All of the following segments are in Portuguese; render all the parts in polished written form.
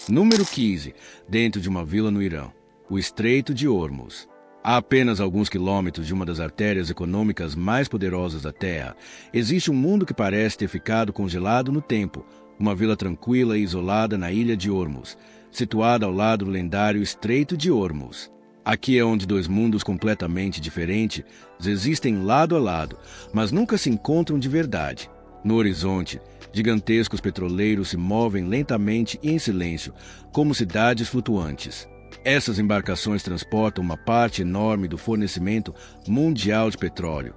Número 15. Dentro de uma vila no Irã. O Estreito de Hormuz. A apenas alguns quilômetros de uma das artérias econômicas mais poderosas da Terra, existe um mundo que parece ter ficado congelado no tempo. Uma vila tranquila e isolada na ilha de Hormuz, situada ao lado do lendário Estreito de Hormuz. Aqui é onde dois mundos completamente diferentes existem lado a lado, mas nunca se encontram de verdade. No horizonte, gigantescos petroleiros se movem lentamente e em silêncio, como cidades flutuantes. Essas embarcações transportam uma parte enorme do fornecimento mundial de petróleo,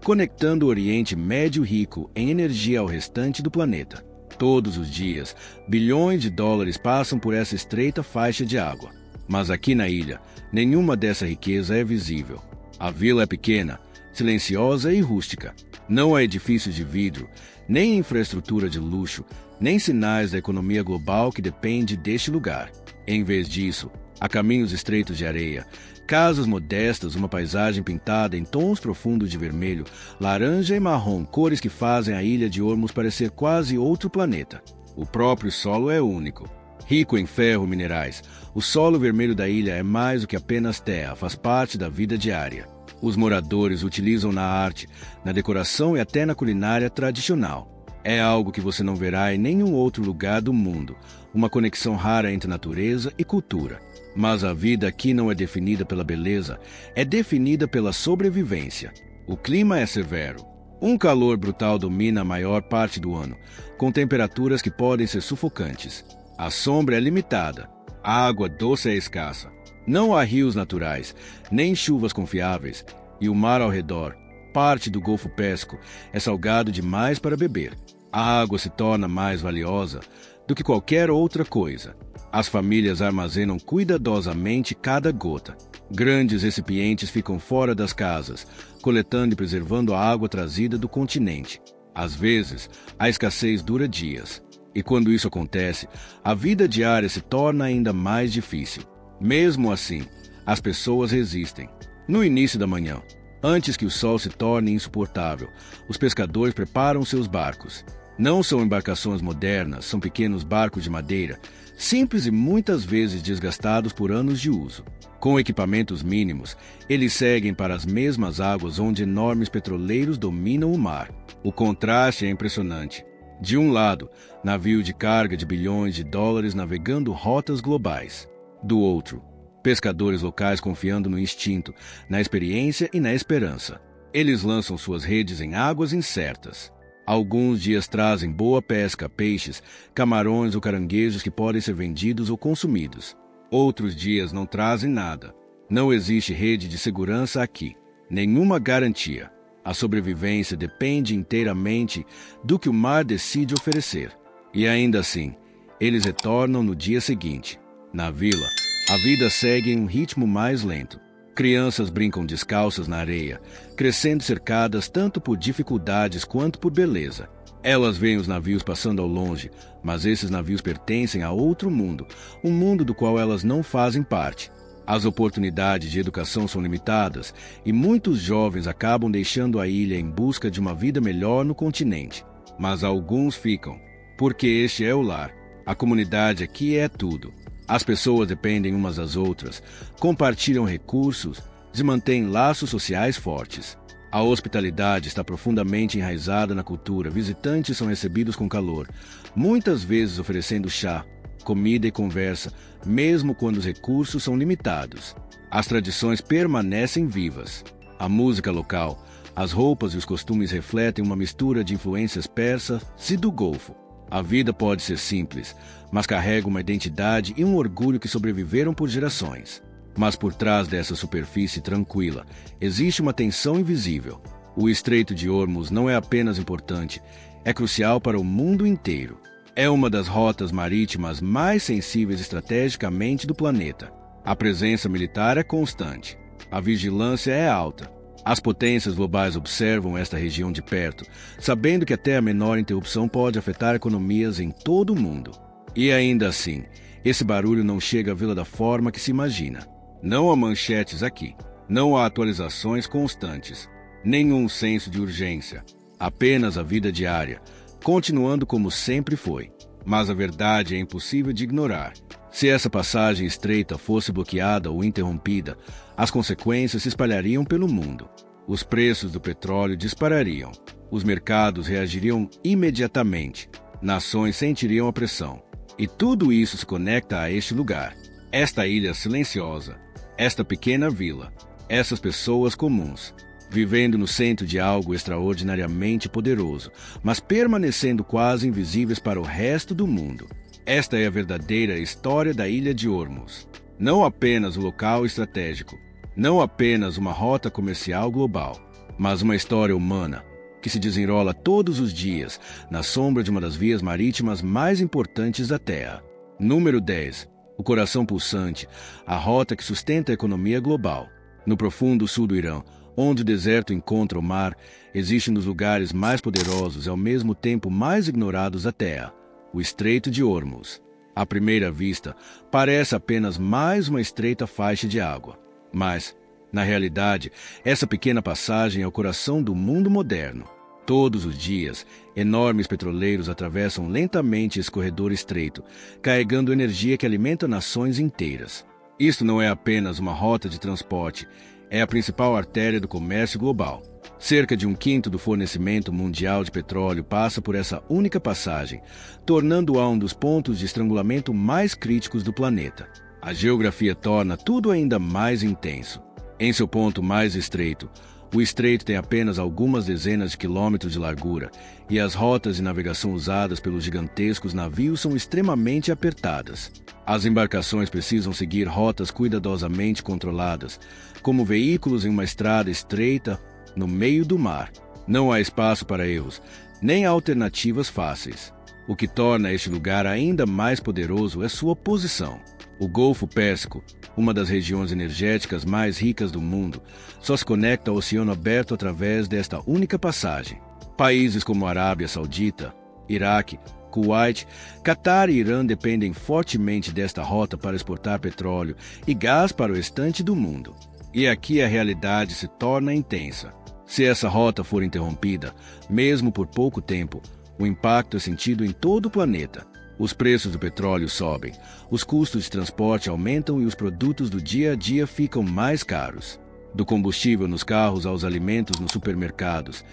conectando o Oriente Médio rico em energia ao restante do planeta. Todos os dias, bilhões de dólares passam por essa estreita faixa de água. Mas aqui na ilha, nenhuma dessa riqueza é visível. A vila é pequena, silenciosa e rústica. Não há edifícios de vidro, nem infraestrutura de luxo, nem sinais da economia global que depende deste lugar. Em vez disso, há caminhos estreitos de areia, casas modestas, uma paisagem pintada em tons profundos de vermelho, laranja e marrom, cores que fazem a ilha de Hormuz parecer quase outro planeta. O próprio solo é único. Rico em ferro e minerais, o solo vermelho da ilha é mais do que apenas terra, faz parte da vida diária. Os moradores utilizam na arte, na decoração e até na culinária tradicional. É algo que você não verá em nenhum outro lugar do mundo, uma conexão rara entre natureza e cultura. Mas a vida aqui não é definida pela beleza, é definida pela sobrevivência. O clima é severo. Um calor brutal domina a maior parte do ano, com temperaturas que podem ser sufocantes. A sombra é limitada, a água doce é escassa. Não há rios naturais, nem chuvas confiáveis, e o mar ao redor, parte do Golfo Pérsico, é salgado demais para beber. A água se torna mais valiosa do que qualquer outra coisa. As famílias armazenam cuidadosamente cada gota. Grandes recipientes ficam fora das casas, coletando e preservando a água trazida do continente. Às vezes, a escassez dura dias. E quando isso acontece, a vida diária se torna ainda mais difícil. Mesmo assim, as pessoas resistem. No início da manhã, antes que o sol se torne insuportável, os pescadores preparam seus barcos. Não são embarcações modernas, são pequenos barcos de madeira, simples e muitas vezes desgastados por anos de uso. Com equipamentos mínimos, eles seguem para as mesmas águas onde enormes petroleiros dominam o mar. O contraste é impressionante. De um lado, navio de carga de bilhões de dólares navegando rotas globais. Do outro, pescadores locais confiando no instinto, na experiência e na esperança. Eles lançam suas redes em águas incertas. Alguns dias trazem boa pesca, peixes, camarões ou caranguejos que podem ser vendidos ou consumidos. Outros dias não trazem nada. Não existe rede de segurança aqui. Nenhuma garantia. A sobrevivência depende inteiramente do que o mar decide oferecer. E ainda assim, eles retornam no dia seguinte. Na vila, a vida segue em um ritmo mais lento. Crianças brincam descalças na areia, crescendo cercadas tanto por dificuldades quanto por beleza. Elas veem os navios passando ao longe, mas esses navios pertencem a outro mundo, um mundo do qual elas não fazem parte. As oportunidades de educação são limitadas e muitos jovens acabam deixando a ilha em busca de uma vida melhor no continente. Mas alguns ficam, porque este é o lar. A comunidade aqui é tudo. As pessoas dependem umas das outras, compartilham recursos e mantêm laços sociais fortes. A hospitalidade está profundamente enraizada na cultura. Visitantes são recebidos com calor, muitas vezes oferecendo chá, comida e conversa, mesmo quando os recursos são limitados. As tradições permanecem vivas. A música local, as roupas e os costumes refletem uma mistura de influências persas e do Golfo. A vida pode ser simples, mas carrega uma identidade e um orgulho que sobreviveram por gerações. Mas por trás dessa superfície tranquila, existe uma tensão invisível. O Estreito de Hormuz não é apenas importante, é crucial para o mundo inteiro. É uma das rotas marítimas mais sensíveis estrategicamente do planeta. A presença militar é constante. A vigilância é alta. As potências globais observam esta região de perto, sabendo que até a menor interrupção pode afetar economias em todo o mundo. E ainda assim, esse barulho não chega à vila da forma que se imagina. Não há manchetes aqui. Não há atualizações constantes. Nenhum senso de urgência. Apenas a vida diária, continuando como sempre foi. Mas a verdade é impossível de ignorar. Se essa passagem estreita fosse bloqueada ou interrompida, as consequências se espalhariam pelo mundo. Os preços do petróleo disparariam. Os mercados reagiriam imediatamente. Nações sentiriam a pressão. E tudo isso se conecta a este lugar. Esta ilha silenciosa. Esta pequena vila. Essas pessoas comuns. Vivendo no centro de algo extraordinariamente poderoso, mas permanecendo quase invisíveis para o resto do mundo. Esta é a verdadeira história da Ilha de Hormuz. Não apenas um local estratégico, não apenas uma rota comercial global, mas uma história humana que se desenrola todos os dias na sombra de uma das vias marítimas mais importantes da Terra. Número 10. O coração pulsante, a rota que sustenta a economia global. No profundo sul do Irã, onde o deserto encontra o mar, existe um dos lugares mais poderosos e ao mesmo tempo mais ignorados da Terra, o Estreito de Hormuz. À primeira vista, parece apenas mais uma estreita faixa de água. Mas, na realidade, essa pequena passagem é o coração do mundo moderno. Todos os dias, enormes petroleiros atravessam lentamente esse corredor estreito, carregando energia que alimenta nações inteiras. Isto não é apenas uma rota de transporte, é a principal artéria do comércio global. Cerca de 1/5 do fornecimento mundial de petróleo passa por essa única passagem, tornando-a um dos pontos de estrangulamento mais críticos do planeta. A geografia torna tudo ainda mais intenso. Em seu ponto mais estreito, o estreito tem apenas algumas dezenas de quilômetros de largura e as rotas de navegação usadas pelos gigantescos navios são extremamente apertadas. As embarcações precisam seguir rotas cuidadosamente controladas, como veículos em uma estrada estreita no meio do mar. Não há espaço para erros, nem alternativas fáceis. O que torna este lugar ainda mais poderoso é sua posição. O Golfo Pérsico, uma das regiões energéticas mais ricas do mundo, só se conecta ao Oceano Aberto através desta única passagem. Países como a Arábia Saudita, Iraque, Kuwait, Catar e Irã dependem fortemente desta rota para exportar petróleo e gás para o restante do mundo. E aqui a realidade se torna intensa. Se essa rota for interrompida, mesmo por pouco tempo, o impacto é sentido em todo o planeta. Os preços do petróleo sobem, os custos de transporte aumentam e os produtos do dia a dia ficam mais caros. Do combustível nos carros aos alimentos nos supermercados,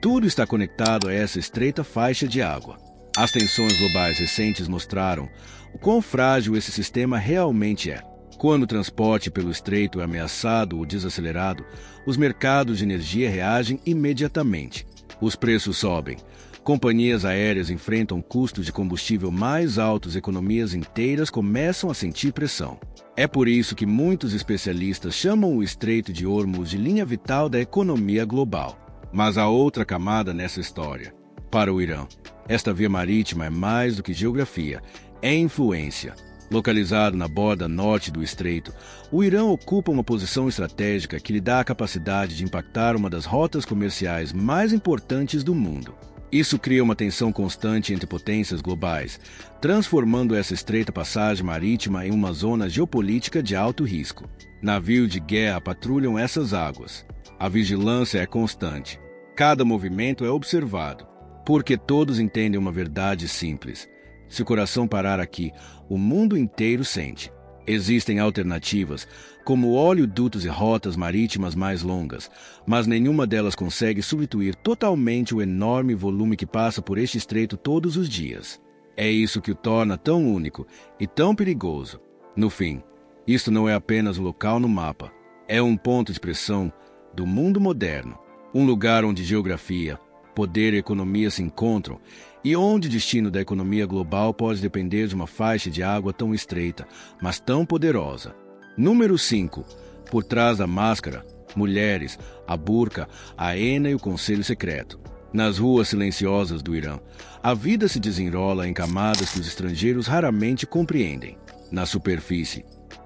tudo está conectado a essa estreita faixa de água. As tensões globais recentes mostraram o quão frágil esse sistema realmente é. Quando o transporte pelo estreito é ameaçado ou desacelerado, os mercados de energia reagem imediatamente. Os preços sobem. Companhias aéreas enfrentam custos de combustível mais altos e economias inteiras começam a sentir pressão. É por isso que muitos especialistas chamam o Estreito de Hormuz de linha vital da economia global. Mas há outra camada nessa história. Para o Irã, esta via marítima é mais do que geografia, é influência. Localizado na borda norte do estreito, o Irã ocupa uma posição estratégica que lhe dá a capacidade de impactar uma das rotas comerciais mais importantes do mundo. Isso cria uma tensão constante entre potências globais, transformando essa estreita passagem marítima em uma zona geopolítica de alto risco. Navios de guerra patrulham essas águas. A vigilância é constante. Cada movimento é observado, porque todos entendem uma verdade simples. Se o coração parar aqui, o mundo inteiro sente. Existem alternativas, como oleodutos e rotas marítimas mais longas, mas nenhuma delas consegue substituir totalmente o enorme volume que passa por este estreito todos os dias. É isso que o torna tão único e tão perigoso. No fim, isto não é apenas um local no mapa, é um ponto de pressão do mundo moderno, um lugar onde geografia, poder e economia se encontram e onde o destino da economia global pode depender de uma faixa de água tão estreita, mas tão poderosa. Número 5. Por trás da máscara, mulheres, a burca, a hena e o conselho secreto. Nas ruas silenciosas do Irã, a vida se desenrola em camadas que os estrangeiros raramente compreendem. Na superfície,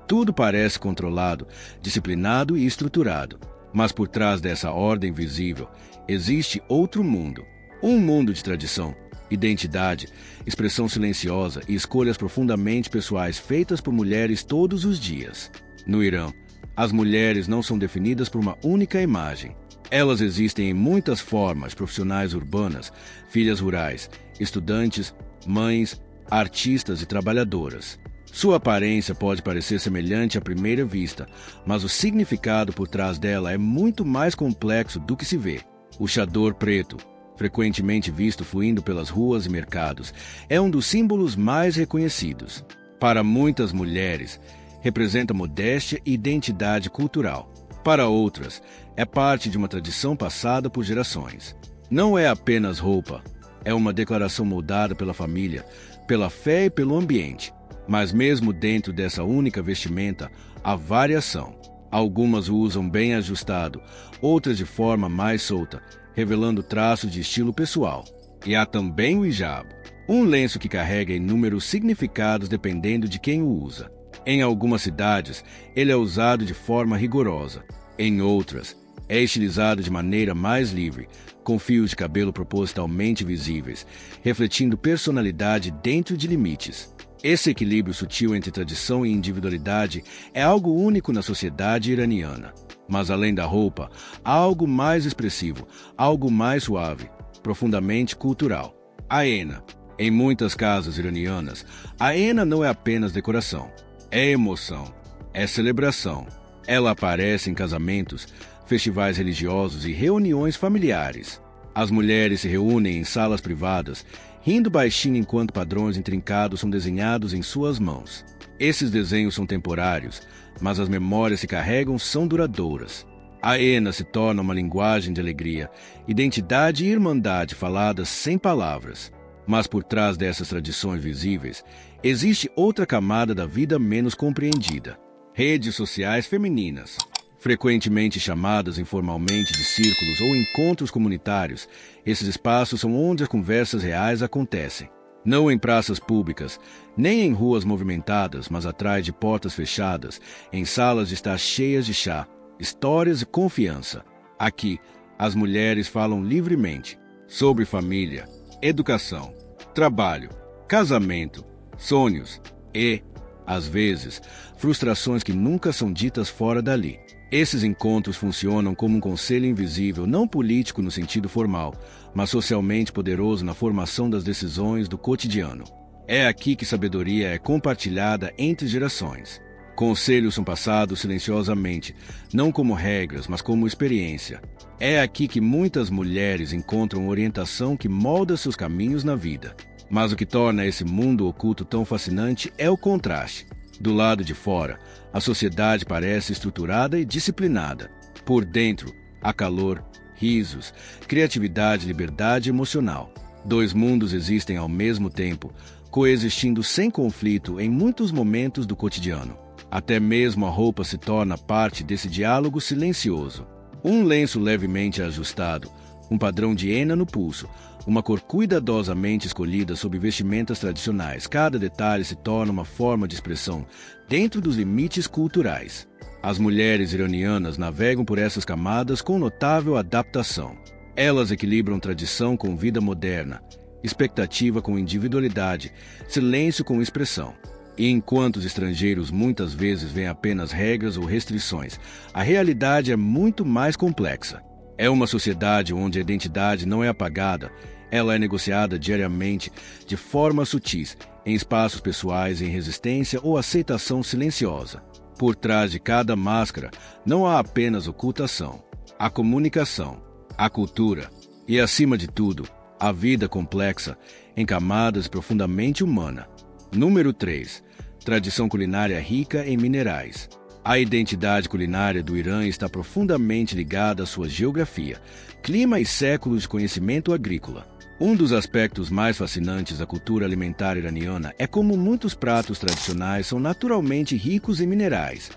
tudo parece controlado, disciplinado e estruturado. Mas por trás dessa ordem visível, existe outro mundo. Um mundo de tradição, identidade, expressão silenciosa e escolhas profundamente pessoais feitas por mulheres todos os dias. No Irã, as mulheres não são definidas por uma única imagem. Elas existem em muitas formas: profissionais urbanas, filhas rurais, estudantes, mães, artistas e trabalhadoras. Sua aparência pode parecer semelhante à primeira vista, mas o significado por trás dela é muito mais complexo do que se vê. O chador preto, frequentemente visto fluindo pelas ruas e mercados, é um dos símbolos mais reconhecidos. Para muitas mulheres, representa modéstia e identidade cultural. Para outras, é parte de uma tradição passada por gerações. Não é apenas roupa, é uma declaração moldada pela família, pela fé e pelo ambiente. Mas mesmo dentro dessa única vestimenta, há variação. Algumas o usam bem ajustado, outras de forma mais solta, revelando traços de estilo pessoal. E há também o hijab, um lenço que carrega inúmeros significados dependendo de quem o usa. Em algumas cidades, ele é usado de forma rigorosa. Em outras, é estilizado de maneira mais livre, com fios de cabelo propositalmente visíveis, refletindo personalidade dentro de limites. Esse equilíbrio sutil entre tradição e individualidade é algo único na sociedade iraniana. Mas além da roupa, há algo mais expressivo, algo mais suave, profundamente cultural. A hena. Em muitas casas iranianas, a hena não é apenas decoração. É emoção, é celebração. Ela aparece em casamentos, festivais religiosos e reuniões familiares. As mulheres se reúnem em salas privadas, rindo baixinho enquanto padrões intrincados são desenhados em suas mãos. Esses desenhos são temporários, mas as memórias que carregam são duradouras. A hena se torna uma linguagem de alegria, identidade e irmandade faladas sem palavras. Mas por trás dessas tradições visíveis, existe outra camada da vida menos compreendida. Redes sociais femininas. Frequentemente chamadas informalmente de círculos ou encontros comunitários, esses espaços são onde as conversas reais acontecem. Não em praças públicas, nem em ruas movimentadas, mas atrás de portas fechadas, em salas de estar cheias de chá, histórias e confiança. Aqui, as mulheres falam livremente sobre família, educação, trabalho, casamento, sonhos e, às vezes, frustrações que nunca são ditas fora dali. Esses encontros funcionam como um conselho invisível, não político no sentido formal, mas socialmente poderoso na formação das decisões do cotidiano. É aqui que sabedoria é compartilhada entre gerações. Conselhos são passados silenciosamente, não como regras, mas como experiência. É aqui que muitas mulheres encontram orientação que molda seus caminhos na vida. Mas o que torna esse mundo oculto tão fascinante é o contraste. Do lado de fora, a sociedade parece estruturada e disciplinada. Por dentro, há calor, risos, criatividade e liberdade emocional. Dois mundos existem ao mesmo tempo, coexistindo sem conflito em muitos momentos do cotidiano. Até mesmo a roupa se torna parte desse diálogo silencioso. Um lenço levemente ajustado, um padrão de hena no pulso, uma cor cuidadosamente escolhida sob vestimentas tradicionais. Cada detalhe se torna uma forma de expressão dentro dos limites culturais. As mulheres iranianas navegam por essas camadas com notável adaptação. Elas equilibram tradição com vida moderna, expectativa com individualidade, silêncio com expressão. E enquanto os estrangeiros muitas vezes veem apenas regras ou restrições, a realidade é muito mais complexa. É uma sociedade onde a identidade não é apagada, ela é negociada diariamente de forma sutis, em espaços pessoais em resistência ou aceitação silenciosa. Por trás de cada máscara, não há apenas ocultação. Há comunicação, há cultura e, acima de tudo, a vida complexa, em camadas profundamente humana. Número 3. Tradição culinária rica em minerais. A identidade culinária do Irã está profundamente ligada à sua geografia, clima e séculos de conhecimento agrícola. Um dos aspectos mais fascinantes da cultura alimentar iraniana é como muitos pratos tradicionais são naturalmente ricos em minerais,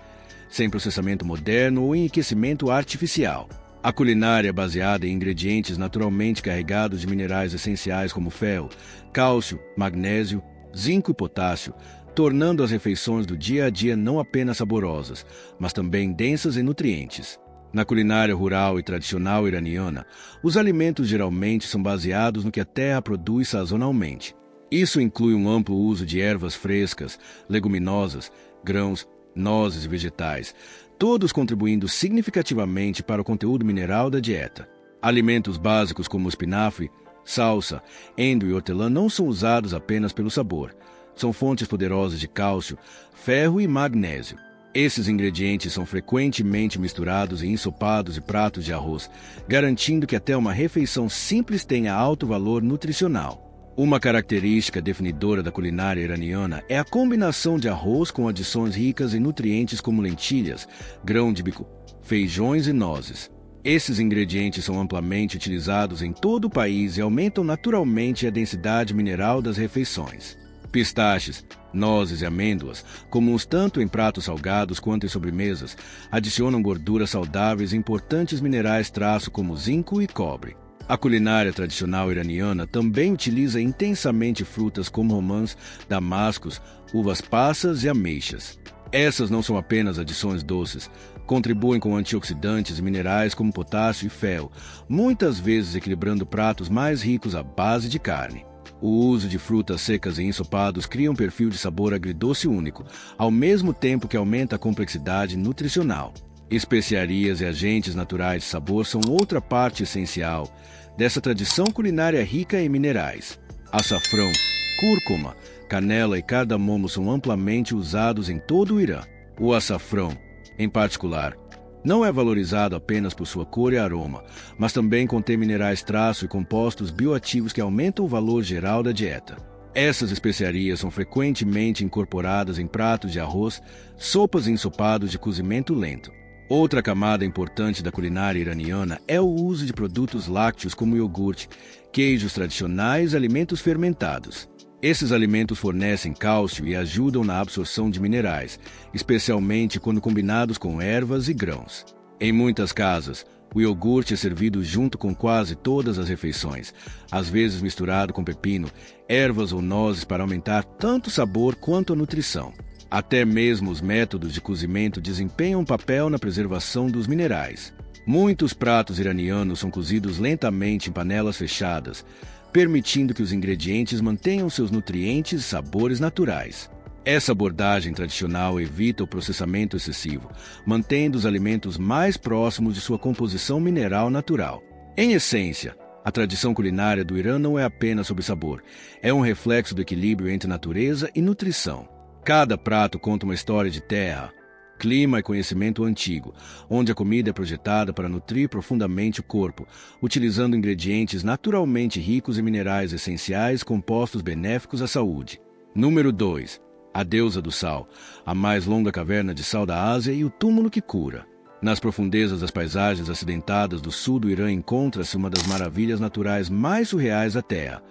sem processamento moderno ou enriquecimento artificial. A culinária é baseada em ingredientes naturalmente carregados de minerais essenciais como ferro, cálcio, magnésio, zinco e potássio, tornando as refeições do dia a dia não apenas saborosas, mas também densas em nutrientes. Na culinária rural e tradicional iraniana, os alimentos geralmente são baseados no que a terra produz sazonalmente. Isso inclui um amplo uso de ervas frescas, leguminosas, grãos, nozes e vegetais, todos contribuindo significativamente para o conteúdo mineral da dieta. Alimentos básicos como o espinafre, Salsa, endo e hortelã não são usados apenas pelo sabor. São fontes poderosas de cálcio, ferro e magnésio. Esses ingredientes são frequentemente misturados em ensopados e pratos de arroz, garantindo que até uma refeição simples tenha alto valor nutricional. Uma característica definidora da culinária iraniana é a combinação de arroz com adições ricas em nutrientes como lentilhas, grão de bico, feijões e nozes. Esses ingredientes são amplamente utilizados em todo o país e aumentam naturalmente a densidade mineral das refeições. Pistaches, nozes e amêndoas, comuns tanto em pratos salgados quanto em sobremesas, adicionam gorduras saudáveis e importantes minerais traço como zinco e cobre. A culinária tradicional iraniana também utiliza intensamente frutas como romãs, damascos, uvas passas e ameixas. Essas não são apenas adições doces, contribuem com antioxidantes e minerais como potássio e ferro, muitas vezes equilibrando pratos mais ricos à base de carne. O uso de frutas secas em ensopados cria um perfil de sabor agridoce único, ao mesmo tempo que aumenta a complexidade nutricional. Especiarias e agentes naturais de sabor são outra parte essencial dessa tradição culinária rica em minerais. Açafrão, cúrcuma, canela e cardamomo são amplamente usados em todo o Irã. O açafrão, em particular, não é valorizado apenas por sua cor e aroma, mas também contém minerais traço e compostos bioativos que aumentam o valor geral da dieta. Essas especiarias são frequentemente incorporadas em pratos de arroz, sopas e ensopados de cozimento lento. Outra camada importante da culinária iraniana é o uso de produtos lácteos como iogurte, queijos tradicionais e alimentos fermentados. Esses alimentos fornecem cálcio e ajudam na absorção de minerais, especialmente quando combinados com ervas e grãos. Em muitas casas, o iogurte é servido junto com quase todas as refeições, às vezes misturado com pepino, ervas ou nozes para aumentar tanto o sabor quanto a nutrição. Até mesmo os métodos de cozimento desempenham um papel na preservação dos minerais. Muitos pratos iranianos são cozidos lentamente em panelas fechadas, permitindo que os ingredientes mantenham seus nutrientes e sabores naturais. Essa abordagem tradicional evita o processamento excessivo, mantendo os alimentos mais próximos de sua composição mineral natural. Em essência, a tradição culinária do Irã não é apenas sobre sabor, é um reflexo do equilíbrio entre natureza e nutrição. Cada prato conta uma história de terra, clima e conhecimento antigo, onde a comida é projetada para nutrir profundamente o corpo, utilizando ingredientes naturalmente ricos em minerais essenciais compostos benéficos à saúde. Número 2. A deusa do sal, a mais longa caverna de sal da Ásia e o túmulo que cura. Nas profundezas das paisagens acidentadas do sul do Irã encontra-se uma das maravilhas naturais mais surreais da Terra,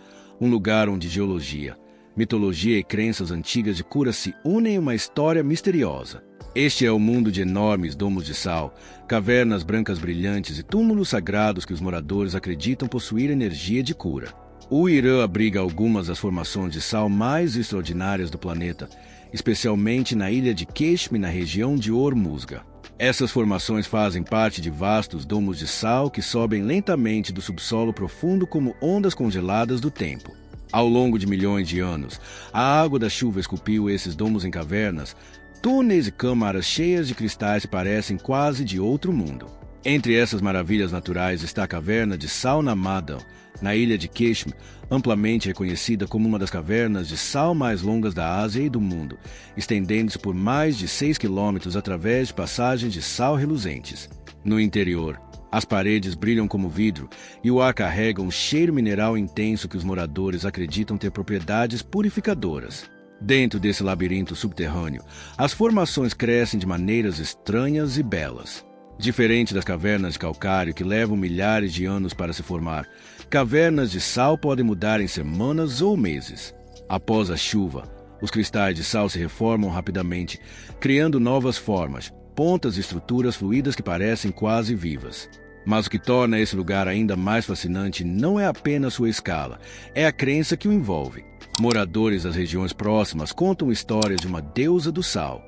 um lugar onde geologia, mitologia e crenças antigas de cura se unem em uma história misteriosa. Este é o mundo de enormes domos de sal, cavernas brancas brilhantes e túmulos sagrados que os moradores acreditam possuir energia de cura. O Irã abriga algumas das formações de sal mais extraordinárias do planeta, especialmente na ilha de Keshme, na região de Hormuzga. Essas formações fazem parte de vastos domos de sal que sobem lentamente do subsolo profundo como ondas congeladas do tempo. Ao longo de milhões de anos, a água da chuva esculpiu esses domos em cavernas, túneis e câmaras cheias de cristais que parecem quase de outro mundo. Entre essas maravilhas naturais está a caverna de Sal Namadan, na ilha de Keshme, amplamente reconhecida como uma das cavernas de sal mais longas da Ásia e do mundo, estendendo-se por mais de 6 quilômetros através de passagens de sal reluzentes. No interior, as paredes brilham como vidro e o ar carrega um cheiro mineral intenso que os moradores acreditam ter propriedades purificadoras. Dentro desse labirinto subterrâneo, as formações crescem de maneiras estranhas e belas. Diferente das cavernas de calcário que levam milhares de anos para se formar, cavernas de sal podem mudar em semanas ou meses. Após a chuva, os cristais de sal se reformam rapidamente, criando novas formas, pontas e estruturas fluídas que parecem quase vivas. Mas o que torna esse lugar ainda mais fascinante não é apenas sua escala, é a crença que o envolve. Moradores das regiões próximas contam histórias de uma deusa do sal,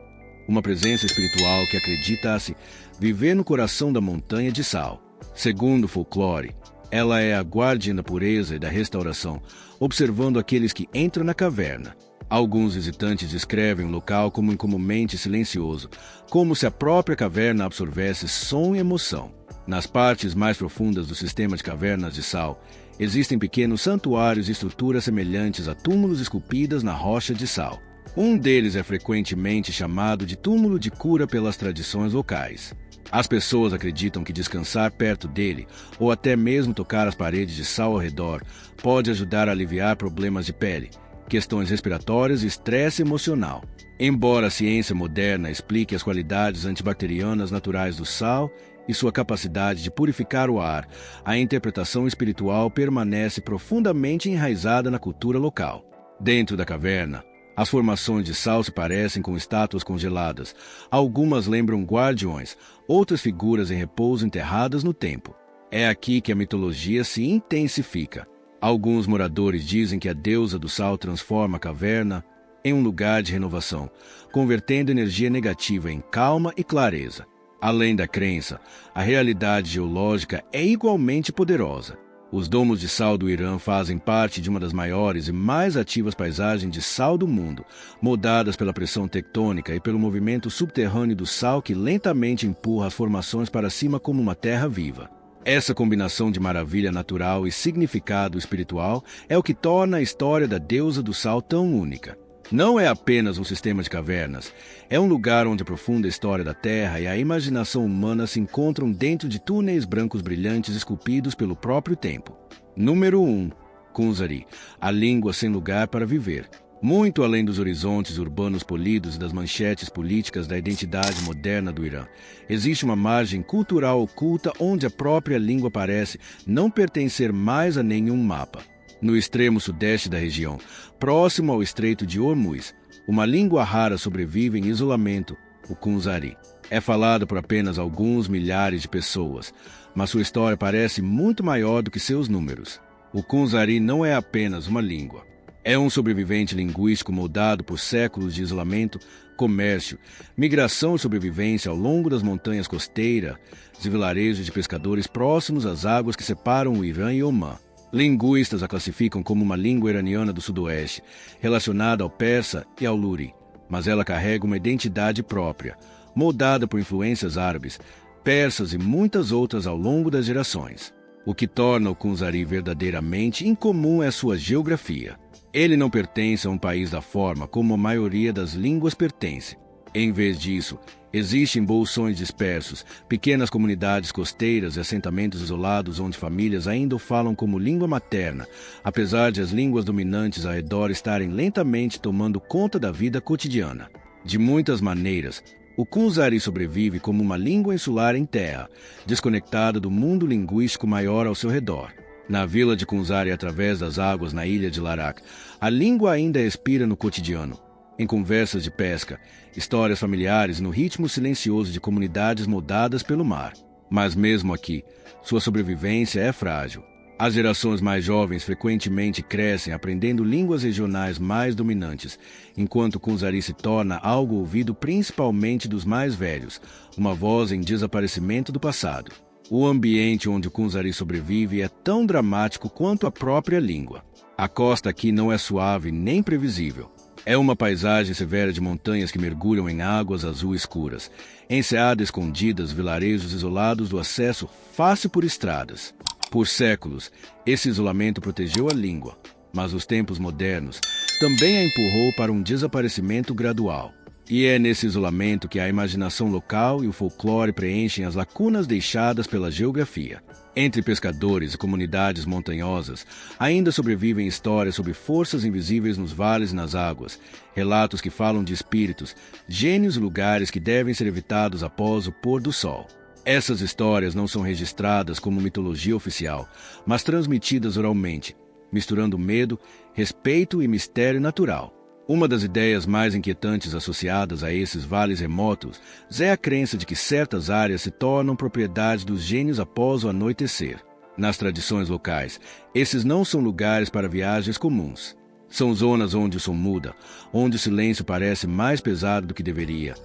uma presença espiritual que acredita-se viver no coração da montanha de sal. Segundo o folclore, ela é a guardiã da pureza e da restauração, observando aqueles que entram na caverna. Alguns visitantes descrevem o local como incomumente silencioso, como se a própria caverna absorvesse som e emoção. Nas partes mais profundas do sistema de cavernas de sal, Existem pequenos santuários e estruturas semelhantes a túmulos esculpidas na rocha de sal. Um deles é frequentemente chamado de túmulo de cura pelas tradições locais. As pessoas acreditam que descansar perto dele, ou até mesmo tocar as paredes de sal ao redor, pode ajudar a aliviar problemas de pele, questões respiratórias e estresse emocional. Embora a ciência moderna explique as qualidades antibacterianas naturais do sal e sua capacidade de purificar o ar, a interpretação espiritual permanece profundamente enraizada na cultura local. Dentro da caverna, as formações de sal se parecem com estátuas congeladas. Algumas lembram guardiões, outras figuras em repouso enterradas no tempo. É aqui que a mitologia se intensifica. Alguns moradores dizem que a deusa do sal transforma a caverna em um lugar de renovação, convertendo energia negativa em calma e clareza. Além da crença, a realidade geológica é igualmente poderosa. Os domos de sal do Irã fazem parte de uma das maiores e mais ativas paisagens de sal do mundo, moldadas pela pressão tectônica e pelo movimento subterrâneo do sal que lentamente empurra as formações para cima como uma terra viva. Essa combinação de maravilha natural e significado espiritual é o que torna a história da deusa do sal tão única. Não é apenas um sistema de cavernas, é um lugar onde a profunda história da Terra e a imaginação humana se encontram dentro de túneis brancos brilhantes esculpidos pelo próprio tempo. Número 1. Kunzari, a língua sem lugar para viver. Muito além dos horizontes urbanos polidos e das manchetes políticas da identidade moderna do Irã, existe uma margem cultural oculta onde a própria língua parece não pertencer mais a nenhum mapa. No extremo sudeste da região, próximo ao Estreito de Hormuz, uma língua rara sobrevive em isolamento, o Kunzari. É falado por apenas alguns milhares de pessoas, mas sua história parece muito maior do que seus números. O Kunzari não é apenas uma língua. É um sobrevivente linguístico moldado por séculos de isolamento, comércio, migração e sobrevivência ao longo das montanhas costeiras e vilarejos de pescadores próximos às águas que separam o Irã e Omã. Linguistas a classificam como uma língua iraniana do sudoeste, relacionada ao persa e ao luri, mas ela carrega uma identidade própria, moldada por influências árabes, persas e muitas outras ao longo das gerações. O que torna o Kunzari verdadeiramente incomum é sua geografia. Ele não pertence a um país da forma como a maioria das línguas pertence. Em vez disso, existem bolsões dispersos, pequenas comunidades costeiras e assentamentos isolados onde famílias ainda o falam como língua materna, apesar de as línguas dominantes ao redor estarem lentamente tomando conta da vida cotidiana. De muitas maneiras, o Kunzari sobrevive como uma língua insular em terra, desconectada do mundo linguístico maior ao seu redor. Na vila de Kunzari, através das águas na ilha de Larak, a língua ainda respira no cotidiano. Em conversas de pesca, histórias familiares no ritmo silencioso de comunidades moldadas pelo mar. Mas mesmo aqui, sua sobrevivência é frágil. As gerações mais jovens frequentemente crescem aprendendo línguas regionais mais dominantes, enquanto Kunzari se torna algo ouvido principalmente dos mais velhos, uma voz em desaparecimento do passado. O ambiente onde o Kunzari sobrevive é tão dramático quanto a própria língua. A costa aqui não é suave nem previsível. É uma paisagem severa de montanhas que mergulham em águas azul escuras, enseadas escondidas, vilarejos isolados do acesso fácil por estradas. Por séculos, esse isolamento protegeu a língua, mas os tempos modernos também a empurrou para um desaparecimento gradual. E é nesse isolamento que a imaginação local e o folclore preenchem as lacunas deixadas pela geografia. Entre pescadores e comunidades montanhosas, ainda sobrevivem histórias sobre forças invisíveis nos vales e nas águas, relatos que falam de espíritos, gênios e lugares que devem ser evitados após o pôr do sol. Essas histórias não são registradas como mitologia oficial, mas transmitidas oralmente, misturando medo, respeito e mistério natural. Uma das ideias mais inquietantes associadas a esses vales remotos é a crença de que certas áreas se tornam propriedade dos gênios após o anoitecer. Nas tradições locais, esses não são lugares para viagens comuns. São zonas onde o som muda, onde o silêncio parece mais pesado do que deveria,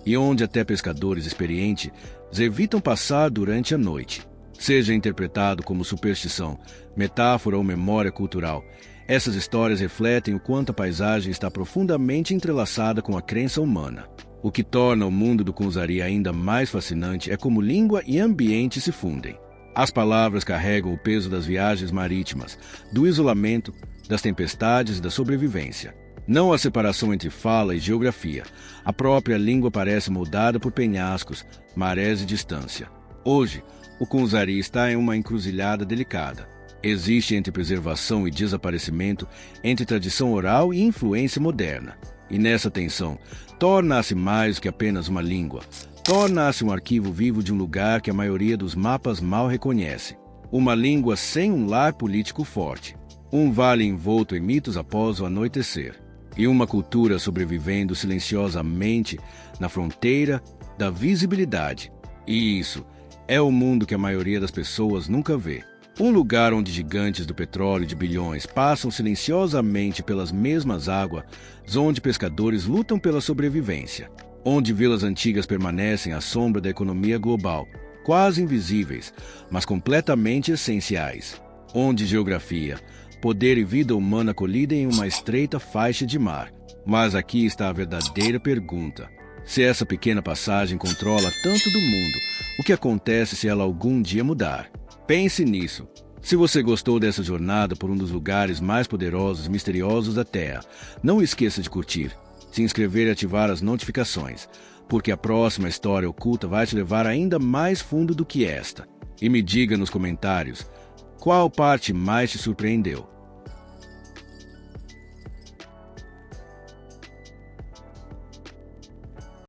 e onde até pescadores experientes evitam passar durante a noite. Seja interpretado como superstição, metáfora ou memória cultural, essas histórias refletem o quanto a paisagem está profundamente entrelaçada com a crença humana. O que torna o mundo do Kunzari ainda mais fascinante é como língua e ambiente se fundem. As palavras carregam o peso das viagens marítimas, do isolamento, das tempestades e da sobrevivência. Não há separação entre fala e geografia. A própria língua parece moldada por penhascos, marés e distância. Hoje, o Kunzari está em uma encruzilhada delicada. Existe entre preservação e desaparecimento, entre tradição oral e influência moderna. E nessa tensão, torna-se mais do que apenas uma língua. Torna-se um arquivo vivo de um lugar que a maioria dos mapas mal reconhece. Uma língua sem um lar político forte. Um vale envolto em mitos após o anoitecer. E uma cultura sobrevivendo silenciosamente na fronteira da visibilidade. E isso é o mundo que a maioria das pessoas nunca vê. Um lugar onde gigantes do petróleo de bilhões passam silenciosamente pelas mesmas águas, onde pescadores lutam pela sobrevivência. Onde vilas antigas permanecem à sombra da economia global, quase invisíveis, mas completamente essenciais. Onde geografia, poder e vida humana colidem em uma estreita faixa de mar. Mas aqui está a verdadeira pergunta. Se essa pequena passagem controla tanto do mundo, o que acontece se ela algum dia mudar? Pense nisso. Se você gostou dessa jornada por um dos lugares mais poderosos e misteriosos da Terra, não esqueça de curtir, se inscrever e ativar as notificações, porque a próxima história oculta vai te levar ainda mais fundo do que esta. E me diga nos comentários qual parte mais te surpreendeu.